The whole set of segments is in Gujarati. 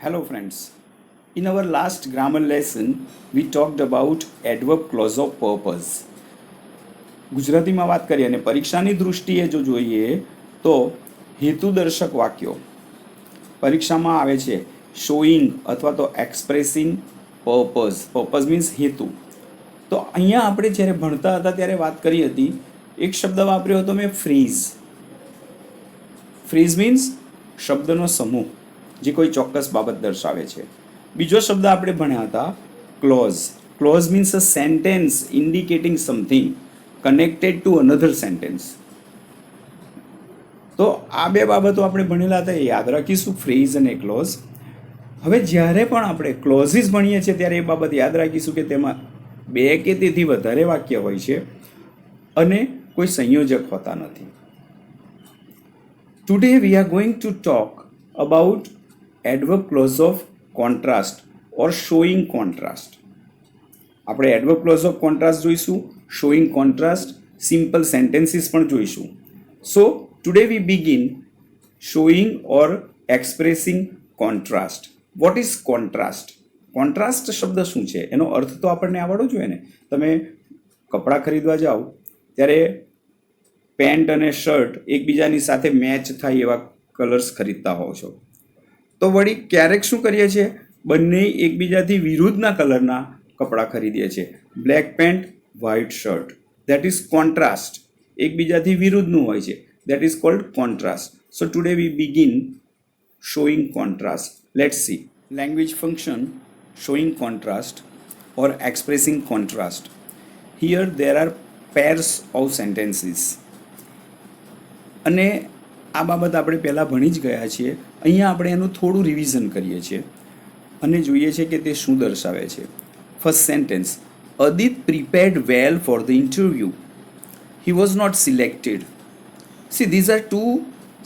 Hello, friends. In our last grammar lesson, we talked about adverb clause of purpose. ગુજરાતીમાં વાત કરીએ અને પરીક્ષાની દૃષ્ટિએ જો જોઈએ તો હેતુદર્શક વાક્યો પરીક્ષામાં આવે છે શોઈંગ અથવા તો એક્સપ્રેસિંગ પર્પઝ. પર્પઝ મીન્સ હેતુ. તો અહીંયા આપણે જ્યારે ભણતા હતા ત્યારે વાત કરી હતી, એક શબ્દ વાપર્યો હતો મેં, ફ્રીઝ. ફ્રીઝ મીન્સ શબ્દનો સમૂહ જે કોઈ ચોક્કસ બાબત દર્શાવે છે. બીજો શબ્દ આપણે ભણ્યા હતા clause. Clause means a sentence indicating something connected to another sentence. તો આ બે બાબતો આપણે ભણેલા હતા, એ યાદ રાખીશું, ફ્રેઝ અને ક્લોઝ. હવે જ્યારે પણ આપણે ક્લોઝિસ ભણીએ છીએ ત્યારે એ બાબત યાદ રાખીશું કે તેમાં બે કે તેથી વધારે વાક્ય હોય છે અને કોઈ સંયોજક હોતા નથી. Today we are going to talk about adverb clause of contrast or showing contrast. આપણે એડવર્બ ક્લોઝ ઓફ કોન્ટ્રાસ્ટ જોઈશું, શોઈંગ કોન્ટ્રાસ્ટ, સિમ્પલ સેન્ટેન્સીસ પણ જોઈશું. So today we begin showing or expressing contrast. What is contrast? Contrast શબ્દ શું છે એનો અર્થ તો આપણને આવડવો જોઈએ ને. તમે કપડાં ખરીદવા જાઓ ત્યારે પેન્ટ અને શર્ટ એકબીજાની સાથે મેચ થાય એવા કલર્સ ખરીદતા હોવ છો. તો વળી ક્યારેક શું કરીએ છીએ, બંને એકબીજાથી વિરુદ્ધના કલરના કપડાં ખરીદીએ છીએ. Black pant, white shirt, that is contrast. એકબીજાથી વિરુદ્ધનું હોય છે, that is called contrast. So today we begin showing contrast. Let's see. Language function showing contrast or expressing contrast. Here there are pairs of sentences. અને આ બાબત આપણે પહેલાં ભણી જ ગયા છીએ. અહીંયા આપણે એનું થોડું રિવિઝન કરીએ છીએ અને જોઈએ છીએ કે તે શું દર્શાવે છે. First sentence, Adit prepared well for the interview. He was not selected. See these are two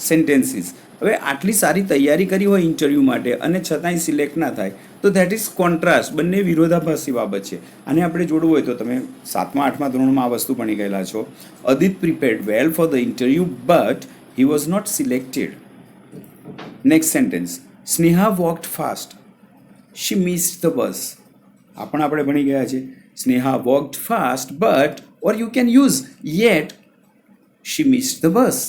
sentences. હવે આટલી સારી તૈયારી કરી હોય ઇન્ટરવ્યૂ માટે અને છતાંય સિલેક્ટ ના થાય તો ધેટ ઇઝ કોન્ટ્રાસ્ટ. બંને વિરોધાભાસી બાબત છે. આને આપણે જોડવું હોય તો તમે 7મા 8મા ધોરણમાં આ વસ્તુ ભણી ગયેલા છો. Adit prepared well for the interview but he was not selected. Next sentence, Sneha walked fast. She missed the bus. આ પણ આપણે ભણી ગયા છે. Sneha walked fast but or you can use yet she missed the bus.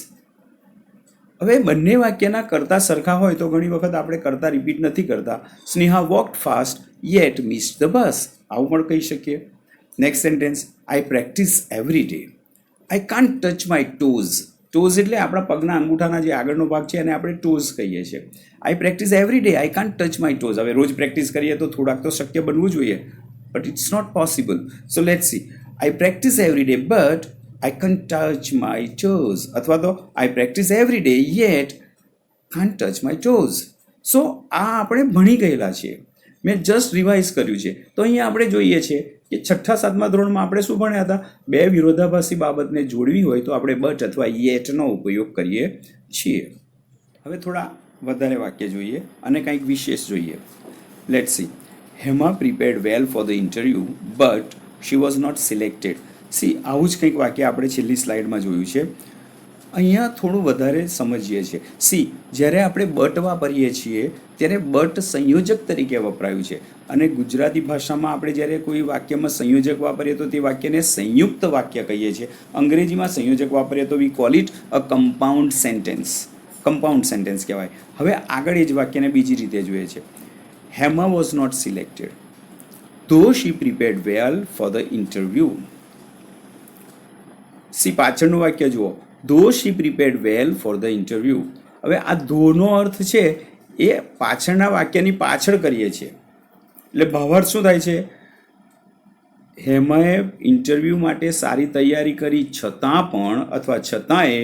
હવે બંને વાક્યના કરતા સરખા હોય તો ઘણી વખત આપણે કરતા રિપીટ નથી કરતા. Sneha walked fast yet missed the બસ, આવું પણ કહી શકીએ. Next sentence, I practice every day. I can't touch my toes. Toes એટલે આપણા પગના અંગૂઠાના જે આગળનો ભાગ છે એને આપણે ટોઝ કહીએ છીએ. I practice every day, I can't touch my toes. હવે રોજ પ્રેક્ટિસ કરીએ તો થોડાક તો શક્ય બનવું જોઈએ, but it's not possible. So let's see. I practice every day but I can't touch my toes. અથવા તો I practice every day yet can't touch my toes. સો આ આપણે ભણી ગયેલા છીએ, મેં જસ્ટ રિવાઇઝ કર્યું છે. તો અહીંયા આપણે જોઈએ છીએ કે 6ઠા 7મા ધોરણમાં આપણે શું ભણ્યા હતા, બે વિરોધાભાસી બાબતને જોડવી હોય તો આપણે બટ અથવા યેટનો ઉપયોગ કરીએ છીએ. હવે થોડા વધારે વાક્ય જોઈએ અને કંઈક વિશેષ જોઈએ. Let's see. Hema prepared well for the interview but she was not selected. See આવું જ કંઈક વાક્ય આપણે છેલ્લી સ્લાઇડમાં જોયું છે. અહીંયા થોડું વધારે સમજીએ છીએ. સી, જ્યારે આપણે બટ વાપરીએ છીએ ત્યારે બટ સંયોજક તરીકે વપરાયું છે અને ગુજરાતી ભાષામાં આપણે જ્યારે કોઈ વાક્યમાં સંયોજક વાપરીએ તો તે વાક્યને સંયુક્ત વાક્ય કહીએ છીએ. અંગ્રેજીમાં સંયોજક વાપરીએ તો વી call it a compound sentence. Compound sentence કહેવાય. હવે આગળ એ જ વાક્યને બીજી રીતે જોઈએ છે. Hema was not selected though she prepared well for the interview. See પાછળનું વાક્ય જુઓ, though she prepared well for the interview. હવે આ ધોનો અર્થ છે એ પાછળના વાક્યની પાછળ કરીએ છીએ, એટલે ભાવાર્થ શું થાય છે, હેમાએ ઇન્ટરવ્યૂ માટે સારી તૈયારી કરી છતાં પણ અથવા છતાંય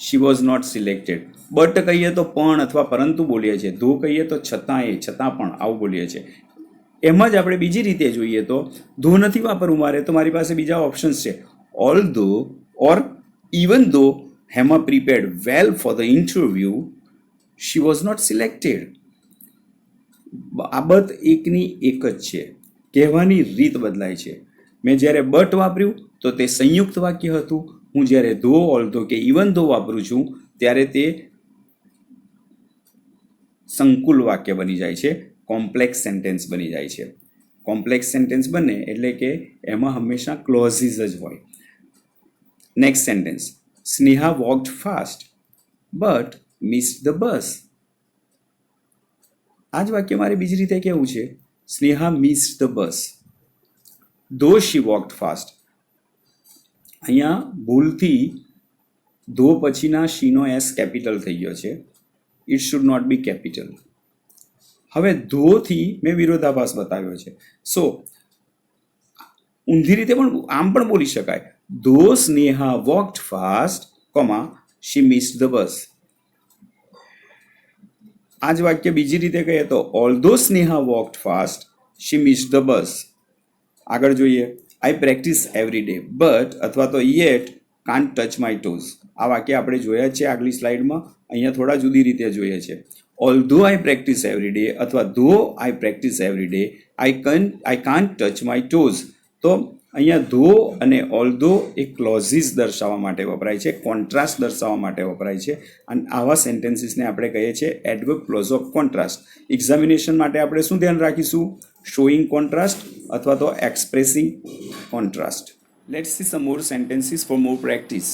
she was not selected. But કહીએ તો પણ અથવા પરંતુ બોલીએ છીએ, ધો કહીએ તો છતાંય, છતાં પણ આવું બોલીએ છીએ. એમ જ આપણે બીજી રીતે જોઈએ તો ધો નથી વાપરવું મારે, તો મારી પાસે બીજા ઓપ્શન્સ છે. Although or even though Hema prepared well for the interview, she was not selected. બાબત એકની એક જ છે, કહેવાની રીત બદલાય છે. મેં જ્યારે બટ વાપર્યું તો તે સંયુક્ત વાક્ય હતું. હું જ્યારે ધો, ઓલ્ધો કે ઇવન ધો વાપરું છું ત્યારે તે સંકુલ વાક્ય બની જાય છે, કોમ્પ્લેક્સ સેન્ટેન્સ બની જાય છે. કોમ્પ્લેક્સ સેન્ટેન્સ બને એટલે કે એમાં હંમેશા ક્લોઝિસ જ હોય. Next sentence, Sneha walked fast but missed the bus. આ જ વાક્ય મારે બીજી રીતે કહેવું છે, સ્નેહા મિસ્ડ ધ બસ ધો શી વોકડ ફાસ્ટ. અહીંયા ભૂલથી ધો પછીના શીનો એસ કેપિટલ થઈ ગયો છે. It should not be capital. હવે ધોથી મેં વિરોધાભાસ બતાવ્યો છે. સો ઊંધી રીતે પણ આમ પણ બોલી શકાય, though Sneha walked fast comma she missed the bus. આ જ વાક્ય બીજી રીતે કહીએ તો although Sneha walked fast she missed the bus. આગળ જોઈએ, I practice every day but અથવા તો yet can't touch my toes. આ વાક્ય આપણે જોયા છે આગલી સ્લાઇડમાં, અહીંયા થોડા જુદી રીતે જોઈએ છે. Although I practice every day અથવા though I practice every day I can't touch my toes. તો અહીંયા ધો અને ઓલ્ધો એ ક્લોઝિસ દર્શાવવા માટે વપરાય છે, કોન્ટ્રાસ્ટ દર્શાવવા માટે વપરાય છે. અને આવા સેન્ટેન્સીસને આપણે કહીએ છીએ adverb clause of contrast. Examination માટે આપણે શું ધ્યાન રાખીશું? શોઈંગ કોન્ટ્રાસ્ટ અથવા તો expressing contrast. Let's see some more sentences for more practice.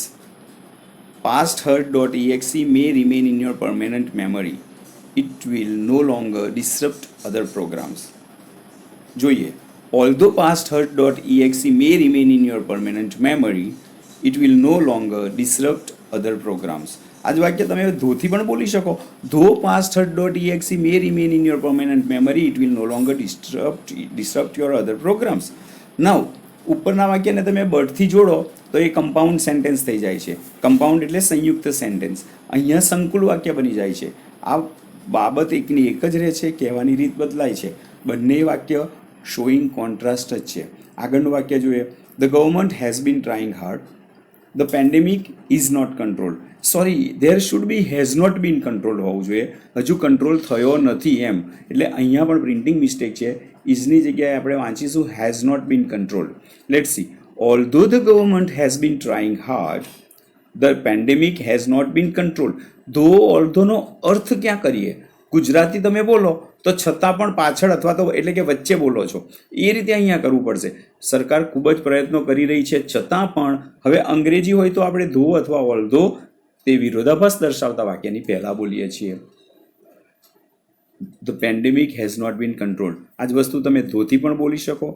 Past hurt.exe may remain in your permanent memory. It will no longer disrupt other programs. જોઈએ, although past hurt.exe may remain in your permanent memory, it will no longer disrupt other programs. આ જ વાક્ય તમે ધોથી પણ બોલી શકો. Though past hurt.exe may remain in your permanent memory, it will no longer disrupt your other programs. Now, ઉપરના વાક્યને તમે બટથી જોડો તો એ કમ્પાઉન્ડ સેન્ટેન્સ થઈ જાય છે. કમ્પાઉન્ડ એટલે સંયુક્ત સેન્ટેન્સ. અહીંયા સંકુલ વાક્ય બની જાય છે. આ બાબત એકની એક જ રહે છે, કહેવાની રીત બદલાય છે. બંને વાક્ય શોઈંગ કોન્ટ્રાસ્ટ જ છે. આગળનું વાક્ય જોઈએ, the government has been trying hard the pandemic is not control. Sorry, there should be has not been control હોવું જોઈએ, હજુ કંટ્રોલ થયો નથી એમ. એટલે અહીંયા પણ પ્રિન્ટિંગ મિસ્ટેક છે. ઇઝની જગ્યાએ આપણે વાંચીશું has not been control. Let's see, although the government has been trying hard the pandemic has not been control. Though ઓલ્ધોનો અર્થ ક્યાં કરીએ? ગુજરાતી તમે બોલો તો છતાં પણ પાછળ અથવા તો એટલે કે વચ્ચે બોલો છો, એ રીતે અહીંયા કરવું પડશે. સરકાર ખૂબ જ પ્રયત્નો કરી રહી છે, છતાં પણ હવે અંગ્રેજી હોય તો આપણે ધો અથવા ઓલ્ધો તે વિરોધાભાસ દર્શાવતા વાક્યની પહેલાં બોલીએ છીએ. The pandemic has not been control. આ જ વસ્તુ તમે ધોથી પણ બોલી શકો,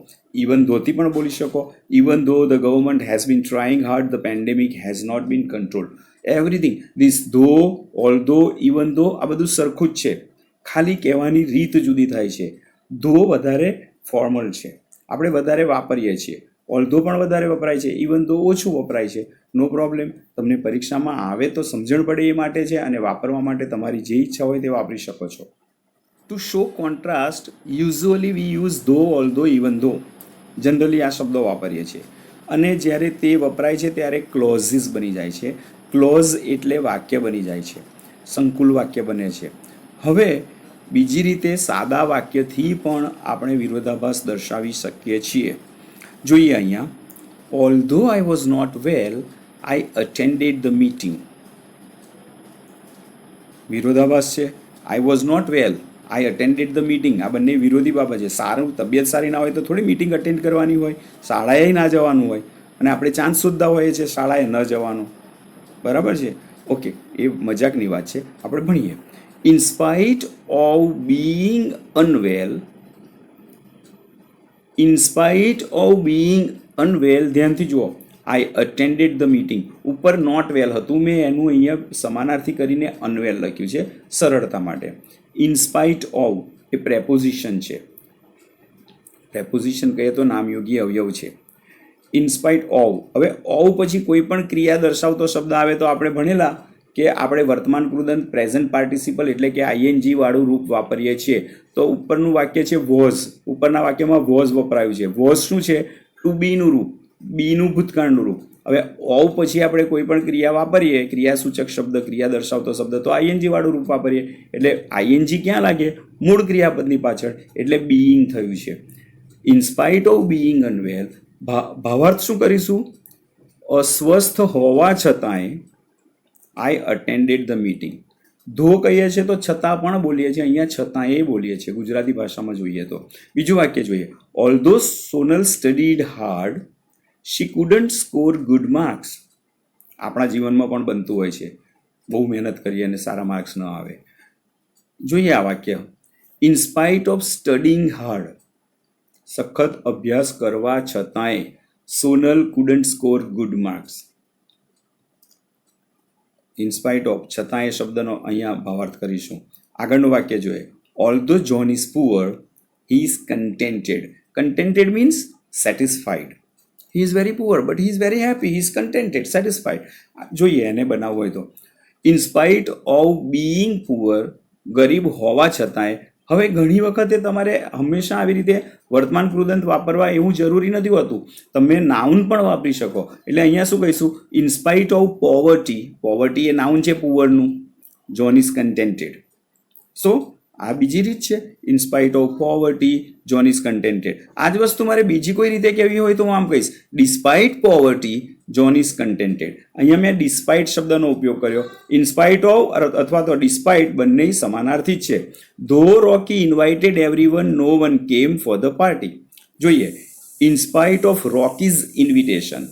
ઇવન ધોથી પણ બોલી શકો. Even though the government has been trying hard the pandemic has not been control. Everything this though, although, even ધો આ બધું સરખું જ છે, ખાલી કહેવાની રીત જુદી થાય છે. ધો વધારે ફોર્મલ છે, આપણે વધારે વાપરીએ છીએ. ઓલ્ધો પણ વધારે વપરાય છે, ઇવન ધો ઓછું વપરાય છે. નો પ્રોબ્લેમ. તમને પરીક્ષામાં આવે તો સમજણ પડે એ માટે છે, અને વાપરવા માટે તમારી જે ઈચ્છા હોય તે વાપરી શકો છો. To show contrast usually V use ધો, ઓલ્ધો, ઇવન ધો. જનરલી આ શબ્દો વાપરીએ છીએ, અને જ્યારે તે વપરાય છે ત્યારે ક્લોઝિસ બની જાય છે. ક્લોઝ એટલે વાક્ય બની જાય છે, સંકુલ વાક્ય બને છે. હવે બીજી રીતે સાદા વાક્યથી પણ આપણે વિરોધાભાસ દર્શાવી શકીએ છીએ. જોઈએ અહીંયા, although I was not well I attended the meeting. વિરોધાભાસ છે. I was not well, I attended the meeting. આ બંને વિરોધી બાબત છે. તબિયત સારી ના હોય તો થોડી મીટિંગ અટેન્ડ કરવાની હોય, શાળાએ ના જવાનું હોય, અને આપણે ચાન્સ શોધતા હોઈએ છીએ શાળાએ ન જવાનું. બરાબર છે? ઓકે, એ મજાકની વાત છે. આપણે ભણીએ. In spite of being unwell, in spite of being unwell, ધ્યાનથી જુઓ, આઈ અટેન્ડેડ ધ મીટિંગ. ઉપર નોટ વેલ હતું, મેં એનું અહીંયા સમાનાર્થી કરીને અનવેલ લખ્યું છે સરળતા માટે. In spite of A preposition છે. પ્રેપોઝિશન કહીએ તો નામયોગી અવયવ છે. ઇન સ્પાઇટ ઓફ, હવે ઓવ પછી કોઈ પણ ક્રિયા દર્શાવતો શબ્દ આવે તો આપણે ભણેલા કે આપણે વર્તમાન કૃદંત પ્રેઝન્ટ પાર્ટિસિપલ એટલે કે આઈએનજી વાળું રૂપ વાપરીએ છીએ. તો ઉપરનું વાક્ય છે વોઝ. ઉપરના વાક્યમાં વોઝ વપરાયું છે. વોઝ શું છે? ટુ બીનું રૂપ, બીનું ભૂતકાળનું રૂપ. હવે ઓવ પછી આપણે કોઈ પણ ક્રિયા વાપરીએ, ક્રિયાસૂચક શબ્દ, ક્રિયા દર્શાવતો શબ્દ, તો આઈએનજી વાળું રૂપ વાપરીએ. એટલે આઈએનજી ક્યાં લાગે? મૂળ ક્રિયાપદની પાછળ, એટલે બીઈંગ થયું છે. ઇન સ્પાઇટ ઓફ બીઈંગ અનવેલ, ભાવાર્થ શું કરીશું? અસ્વસ્થ હોવા છતાંય આઈ અટેન્ડેડ ધ મીટિંગ. ધો કહીએ છીએ તો છતાં પણ બોલીએ છીએ, અહીંયા છતાં એ બોલીએ છીએ ગુજરાતી ભાષામાં જોઈએ તો. બીજું વાક્ય જોઈએ, ઓલ્ધો સોનલ સ્ટડીડ હાર્ડ શી કુડન્ટ સ્કોર ગુડ માર્ક્સ. આપણા જીવનમાં પણ બનતું હોય છે, બહુ મહેનત કરીએ અને સારા માર્ક્સ ન આવે. જોઈએ આ વાક્ય, in spite of studying hard, સખત અભ્યાસ કરવા છતાંય Sonal couldn't score good marks. In spite of, છતાં એ શબ્દનો અહીંયા ભાવાર્થ કરીશું. આગળનું વાક્ય જોઈએ, although John is poor he is contented. Contented means satisfied. He is very poor but he is very happy, he is contented, satisfied. જોઈએ એને બનાવવું હોય તો, in spite of being poor, ગરીબ હોવા છતાંય. હવે ઘણી વખતે તમારે હંમેશા આવી રીતે વર્તમાન કૃદંત વાપરવા એવું જરૂરી નથી હોતું, તમે નાઉન પણ વાપરી શકો. એટલે અહીંયા શું કહીશું, in spite of poverty, poverty એ નાઉન છે પુઅરનું, જોન ઇઝ કન્ટેન્ટેડ. સો આ બીજી રીત છે, in spite of poverty John is contented. આ જ વસ્તુ મારે બીજી કોઈ રીતે કહેવી હોય તો હું આમ કહીશ, ડિસ્પાઇટ પોવર્ટી જોન ઇઝ કન્ટેન્ટેડ. અહીંયા મેં ડિસ્પાઇટ શબ્દનો ઉપયોગ કર્યો. ઇન સ્પાઇટ ઓફ અથવા તો ડિસ્પાઇટ બંને સમાનાર્થી જ છે. Though Rocky invited everyone, no one came for the party. જોઈએ, in spite of Rocky's invitation,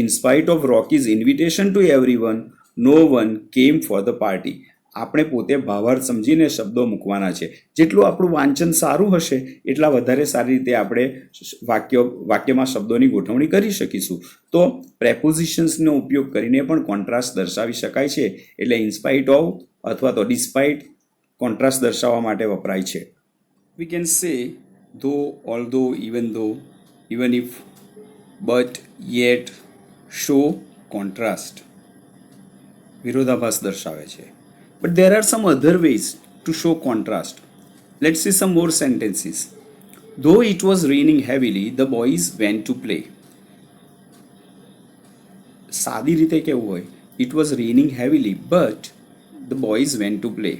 in spite of Rocky's invitation to everyone, no one came for the party. આપણે પોતે ભાવાર્થ સમજીને શબ્દો મૂકવાના છે. જેટલું આપણું વાંચન સારું હશે એટલા વધારે સારી રીતે આપણે વાક્યમાં શબ્દોની ગોઠવણી કરી શકીશું. તો પ્રેપોઝિશન્સનો ઉપયોગ કરીને પણ કોન્ટ્રાસ્ટ દર્શાવી શકાય છે. એટલે ઇન્સ્પાઇટ ઓફ અથવા તો ડિસ્પાઇટ કોન્ટ્રાસ્ટ દર્શાવવા માટે વપરાય છે. વી can say though, although, even though, even if, but, yet, show contrast. વિરોધાભાસ દર્શાવે છે. But there are some other ways to show contrast. Let's see some more sentences. Though it was raining heavily, the boys went to play. સાદી રીતે કેવું હોય, it was raining heavily, but the boys went to play.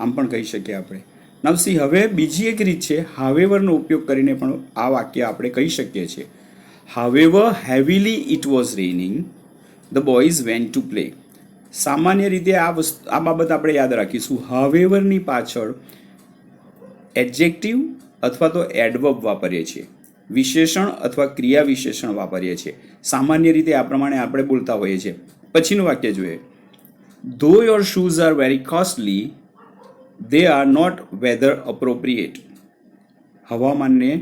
આમ પણ કહી શકીએ આપણે. Now see, હવે બીજી એક રીત છે, howeverનો ઉપયોગ કરીને પણ આ વાક્ય આપણે કહી શકીએ છીએ. However heavily it was raining, the boys went to play. સામાન્ય રીતે આ બાબત આપણે યાદ રાખીશું. હાવેવરની પાછળ એડજેક્ટિવ અથવા તો એડવર્બ વાપરીએ છીએ, વિશેષણ અથવા ક્રિયા વિશેષણ વાપરીએ છીએ. સામાન્ય રીતે આ પ્રમાણે આપણે બોલતા હોઈએ છીએ. પછીનું વાક્ય જોઈએ, though your shoes are very costly, they are not weather appropriate. હવામાનને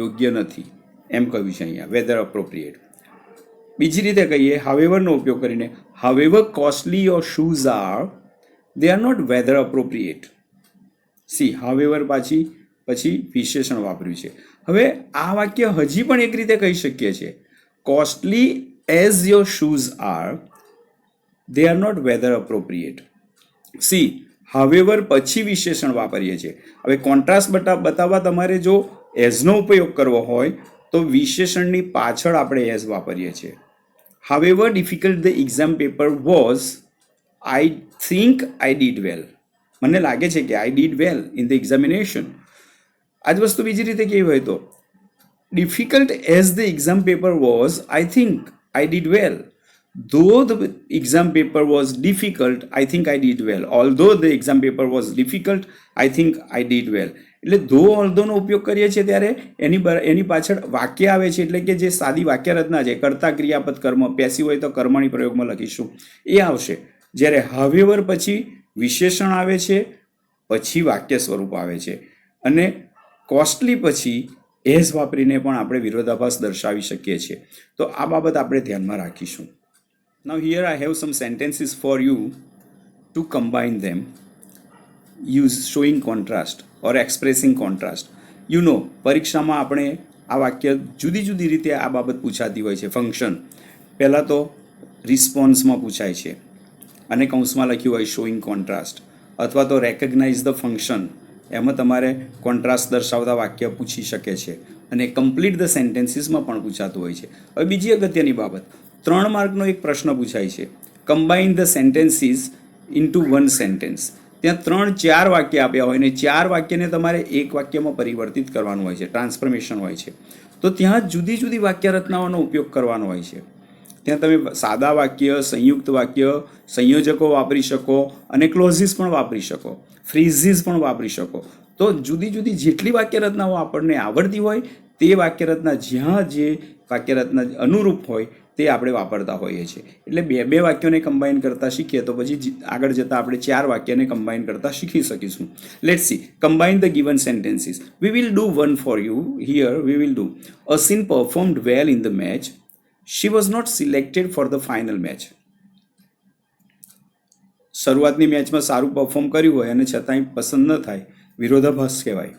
યોગ્ય નથી એમ કહ્યું છે અહીંયા, વેધર અપ્રોપ્રિએટ. બીજી રીતે કહીએ હાવેવરનો ઉપયોગ કરીને, however costly your shoes are, they are not weather appropriate. See, however પછી વિશેષણ વાપર્યું છે. હવે આ વાક્ય હજી પણ એક રીતે કહી શકીએ છીએ, costly as your shoes are, they are not weather appropriate. See, however પછી વિશેષણ વાપરીએ છીએ. હવે કોન્ટ્રાસ્ટ બતાવવા તમારે જો એઝનો ઉપયોગ કરવો હોય તો વિશેષણની પાછળ આપણે એઝ વાપરીએ છીએ. However difficult the exam paper was, I think I did well. મને લાગે છે કે I did well in the examination. આ જ વસ્તુ બીજી રીતે કેવી હોય તો, difficult as the exam paper was, I think I did well. Though the exam paper was difficult, I think I did well. Although the exam paper was difficult, I think I did well. એટલે ધો ઓલ્ધોનો ઉપયોગ કરીએ છીએ ત્યારે એની પાછળ વાક્ય આવે છે, એટલે કે જે સાદી વાક્ય રચના છે, કર્તા ક્રિયાપદ કર્મ, પેસિવ હોય તો કર્મણી પ્રયોગમાં લખીશું એ આવશે. જ્યારે હાવેવર પછી વિશેષણ આવે છે, પછી વાક્ય સ્વરૂપ આવે છે, અને કોસ્ટલી પછી એઝ વાપરીને પણ આપણે વિરોધાભાસ દર્શાવી શકીએ છીએ. તો આ બાબત આપણે ધ્યાનમાં રાખીશું. Now here I have some sentences for you to combine them, showing contrast or expressing contrast. You know, પરીક્ષામાં આપણે આ વાક્ય જુદી જુદી રીતે આ બાબત પૂછાતી હોય છે. ફંક્શન પહેલાં તો રિસ્પોન્સમાં પૂછાય છે અને કૌંસમાં લખ્યું હોય શોઈંગ કોન્ટ્રાસ્ટ, અથવા તો રેકગ્નાઇઝ ધ ફંક્શન, એમાં તમારે કોન્ટ્રાસ્ટ દર્શાવતા વાક્ય પૂછી શકે છે, અને કમ્પ્લીટ ધ સેન્ટેન્સીસમાં પણ પૂછાતું હોય છે. હવે બીજી અગત્યની બાબત, 3 માર્કનો એક પ્રશ્ન પૂછાય છે, combine the sentences into one sentence. ત્યાં 3-4 વાક્ય આપ્યા હોય ને 4 વાક્યને તમારે એક વાક્યમાં પરિવર્તિત કરવાનું હોય છે, ટ્રાન્સફોર્મેશન હોય છે. તો ત્યાં જુદી જુદી વાક્ય રચનાઓનો ઉપયોગ કરવાનો હોય છે. ત્યાં તમે સાદા વાક્ય, સંયુક્ત વાક્ય, સંયોજકો વાપરી શકો અને ક્લોઝિસ પણ વાપરી શકો, ફ્રીઝિસ પણ વાપરી શકો. તો જુદી જુદી જેટલી વાક્યરચનાઓ આપણને આવડતી હોય તે વાક્યરચના જ્યાં જે વાક્યરચના અનુરૂપ હોય તે આપણે વાપરતા હોઈએ છીએ. એટલે બે વાક્યોને કમ્બાઈન કરતાં શીખીએ તો પછી આગળ જતાં આપણે 4 વાક્યને કમ્બાઈન કરતાં શીખી શકીશું. Let's see, combine the given sentences. We will do one for you. Here we will do Asin performed well in the match. She was not selected for the final match. શરૂઆતની મેચમાં સારું પરફોર્મ કર્યું હોય અને છતાંય પસંદ ન થાય, વિરોધાભાસ કહેવાય.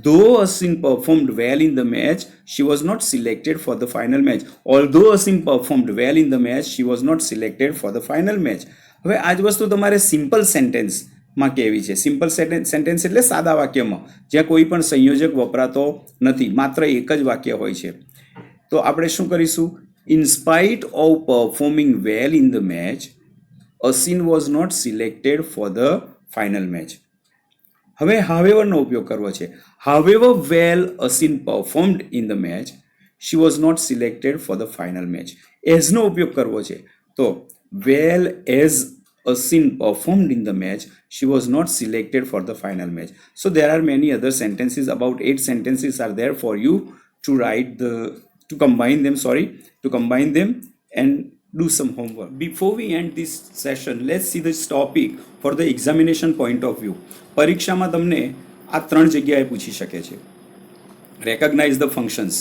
Though Asin performed well in the match, she was not selected for the final match. Although Asin performed well in the match, she was not selected for the final match. હવે આ જ વસ્તુ તમારે સિમ્પલ સેન્ટેન્સમાં કહેવી છે. સિમ્પલ સેન્ટેન્સ એટલે સાદા વાક્યમાં, જ્યાં કોઈ પણ સંયોજક વપરાતો નથી, માત્ર એક જ વાક્ય હોય છે. તો આપણે શું કરીશું? In spite of performing well in the match, Asin was not selected for the final match. હવે however નો ઉપયોગ કરવો છે. However well Asin performed in the match, she was not selected for the final match. As નો ઉપયોગ કરવો છે. તો well as Asin performed in the match, she was not selected for the final match. So there are many other sentences, about 8 sentences are there for you to write to combine them and do some homework. Before we end this session, let's see this topic for the examination point of view. પરીક્ષામાં તમને આ 3 જગ્યાએ પૂછી શકે છે. Recognize the functions.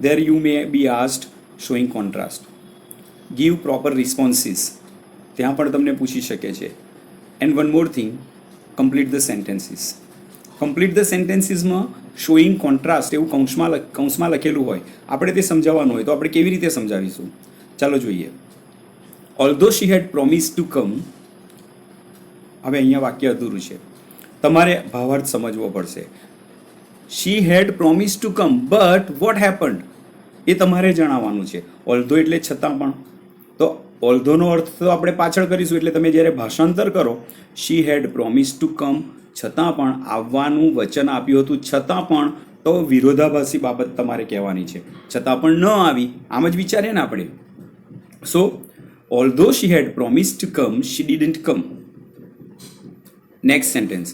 There you may be asked showing contrast. Give proper responses. ત્યાં પણ તમને પૂછી શકે છે. And one more thing, complete the sentences. Complete the sentensesમાં showing contrast એવું કૌંસમાં લખેલું હોય, આપણે તે સમજાવવાનું હોય તો આપણે કેવી રીતે સમજાવીશું? ચાલો જોઈએ. Although she had promised to come, હવે અહીંયા વાક્ય અધૂરું છે, તમારે ભાવાર્થ સમજવો પડશે. She had promised to come, but what happened? એ તમારે જણાવવાનું છે. Although એટલે છતાં પણ. તો although નો અર્થ તો આપણે પાછળ કરીશું, એટલે તમે જ્યારે ભાષાંતર કરો, she had promised to come, છતાં પણ આવવાનું વચન આપ્યું હતું, છતાં પણ, તો વિરોધાભાસી બાબત તમારે કહેવાની છે. છતાં પણ ન આવી, આમ જ વિચારીએ ને આપણે. So, although she had promised to come, she didn't come. Next sentence.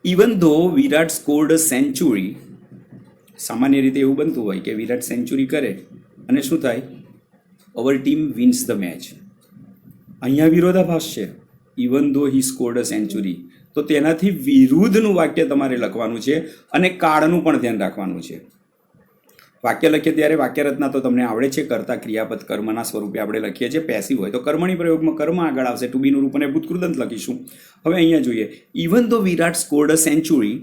Even though Virat scored a century, સામાન્ય રીતે એવું બનતું હોય કે વિરાટ સેન્ચુરી કરે અને શું થાય? Our team wins the match. અહીંયા વિરોધાભાસ છે. Even though he scored a century. તો તેનાથી વિરુદ્ધનું વાક્ય તમારે લખવાનું છે અને કાળનું પણ ધ્યાન રાખવાનું છે. વાક્ય લખીએ ત્યારે વાક્યરચના તો તમને આવડે છે, કરતા ક્રિયાપદ કર્મના સ્વરૂપે આપણે લખીએ છીએ. પેસિવ હોય તો કર્મણી પ્રયોગમાં કર્મ આગળ આવશે, ટુ બીનું રૂપ અને ભૂતકૃદંત લખીશું. હવે અહીંયા જોઈએ, even though Virat scored a century,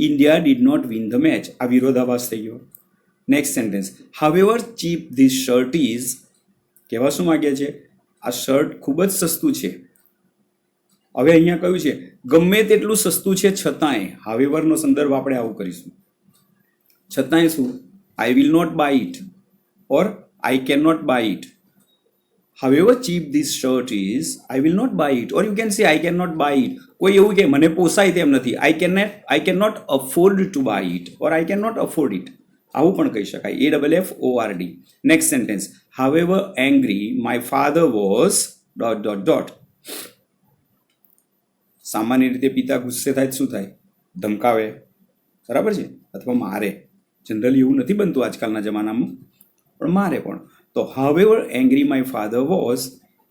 India did not win the match. આ વિરોધાભાસ થઈ ગયો. Next sentence. However cheap this shirt is, કહેવા શું માગ્યા છે? આ શર્ટ ખૂબ જ સસ્તું છે. હવે અહીંયા કહ્યું છે ગમે તેટલું સસ્તું છે છતાંય, હાવેવરનો સંદર્ભ આપણે આવું કરીશું. છતાંય શું? I will not buy it, or I cannot buy it. However cheap this shirt is, I will not buy it, or you can say I cannot buy it. કોઈ એવું કે મને પોસાય તેમ નથી, I cannot afford to buy it, or I cannot afford it. આવું પણ કહી શકાય. AFFORD. Next sentence. However angry my father was ... સામાન્ય રીતે પિતા ગુસ્સે થાય શું થાય? ધમકાવે, બરાબર છે, અથવા મારે. જનરલી એવું નથી બનતું આજકાલના જમાનામાં, પણ મારે પણ. તો however angry my father was,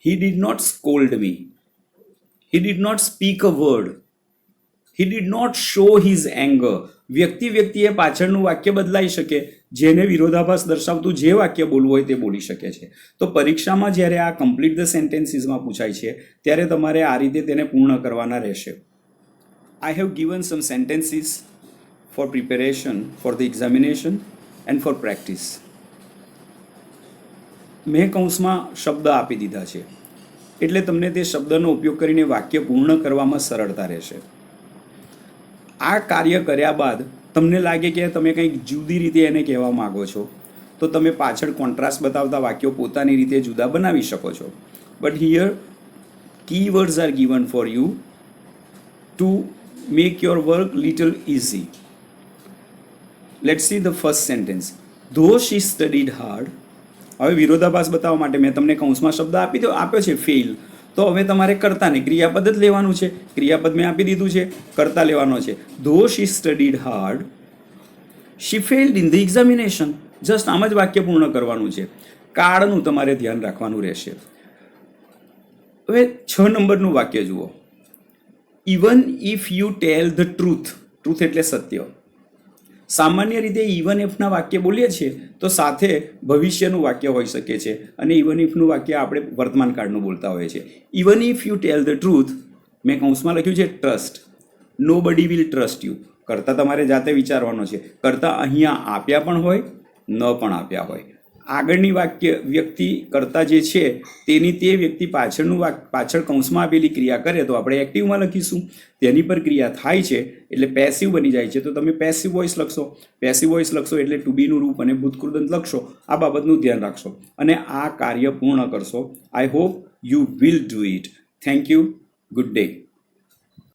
he did not scold me, he did not speak a word, he did not show his anger. વ્યક્તિએ પાછળનું વાક્ય બદલાઈ શકે, જેને વિરોધાભાસ દર્શાવતું જે વાક્ય બોલવું હોય તે બોલી શકે છે. તો પરીક્ષામાં જ્યારે આ કમ્પ્લીટ ધ સેન્ટેન્સીસમાં પૂછાય છે ત્યારે તમારે આ રીતે તેને પૂર્ણ કરવાના રહેશે. I have given some sentences for preparation for the examination and for practice. મેં કૌંસમાં શબ્દ આપી દીધા છે, એટલે તમને તે શબ્દનો ઉપયોગ કરીને વાક્ય પૂર્ણ કરવામાં સરળતા રહેશે. આ કાર્ય કર્યા બાદ તમને લાગે કે તમે કંઈક જુદી રીતે એને કહેવા માગો છો, તો તમે પાછળ કોન્ટ્રાસ્ટ બતાવતા વાક્યો પોતાની રીતે જુદા બનાવી શકો છો. But here keywords are given for you to make your work little easy. Let's see the first sentence. Though she studied hard, હવે વિરોધાભાસ બતાવવા માટે મેં તમને કૌંસમાં શબ્દ આપ્યો છે ફેલ, તો હવે તમારે કર્તાને ક્રિયાપદ જ લેવાનું છે. ક્રિયાપદ મેં આપી દીધું છે, કર્તા લેવાનો છે. Though she studied hard she failed in the examination. Just આમ જ વાક્ય પૂર્ણ કરવાનું છે. કાળનું તમારે ધ્યાન રાખવાનું રહેશે. હવે 6 નંબરનું વાક્ય જુઓ. Even if you tell the truth. Truth એટલે સત્ય. સામાન્ય રીતે ઇવન ઇફના વાક્ય બોલીએ છીએ તો સાથે ભવિષ્યનું વાક્ય હોઈ શકે છે, અને ઇવન ઇફનું વાક્ય આપણે વર્તમાન કાળનું બોલતા હોઈએ છીએ. Even if you tell the truth, મેં કૌંસમાં લખ્યું છે ટ્રસ્ટ. નો બડી વિલ ટ્રસ્ટ યુ. કરતાં તમારે જાતે વિચારવાનો છે. કરતાં અહીંયા આપ્યા પણ હોય, ન પણ આપ્યા હોય. આગળની વ્યક્તિ કરતા જે છે તેની તે વ્યક્તિ પાછળ કૌંસમાં આપેલી ક્રિયા કરે તો આપણે એક્ટિવમાં લખીશું. તેની પર ક્રિયા થાય છે એટલે પેસિવ બની જાય છે, તો તમે પેસિવ વોઇસ લખશો. પેસિવ વોઇસ લખશો એટલે ટુ બીનું રૂપ અને ભૂતકૃદંત લખશો. આ બાબતનું ધ્યાન રાખશો અને આ કાર્ય પૂર્ણ કરશો. I hope you will do it. Thank you. Good day.